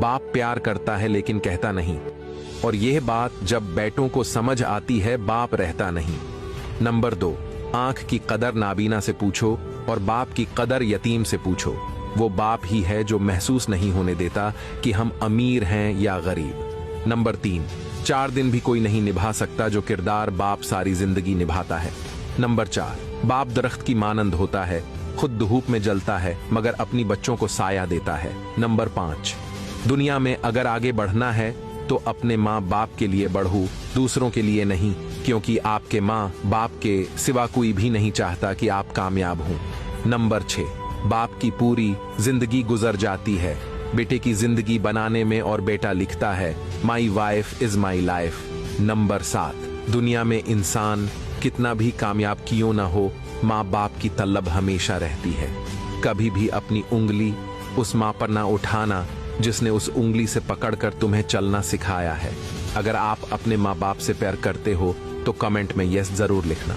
बाप प्यार करता है लेकिन कहता नहीं, और यह बात जब बेटों को समझ आती है बाप रहता नहीं। नंबर 2, आंख की कदर नाबीना से पूछो और बाप की कदर यतीम से पूछो। वो बाप ही है जो महसूस नहीं होने देता कि हम अमीर हैं या गरीब। नंबर 3, 4 दिन भी कोई नहीं निभा सकता जो किरदार बाप सारी जिंदगी निभाता है। नंबर 4, बाप दरख्त की मानंद होता है, खुद धूप में जलता है मगर अपनी बच्चों को साया देता है। नंबर 5, दुनिया में अगर आगे बढ़ना है तो अपने माँ बाप के लिए बढ़ो, दूसरों के लिए नहीं, क्योंकि आपके माँ बाप के सिवा कोई भी नहीं चाहता कि आप कामयाब हों। नंबर 6, बाप की पूरी जिंदगी गुजर जाती है बेटे की जिंदगी बनाने में और बेटा लिखता है my wife is my life. Number 7, दुनिया में इंसान कितना भी कामयाब क्यों ना हो, माँ बाप की तलब हमेशा रहती है। कभी भी अपनी उंगली उस माँ पर ना उठाना जिसने उस उंगली से पकड़कर तुम्हें चलना सिखाया है। अगर आप अपने माँ बाप से प्यार करते हो तो कमेंट में यस जरूर लिखना।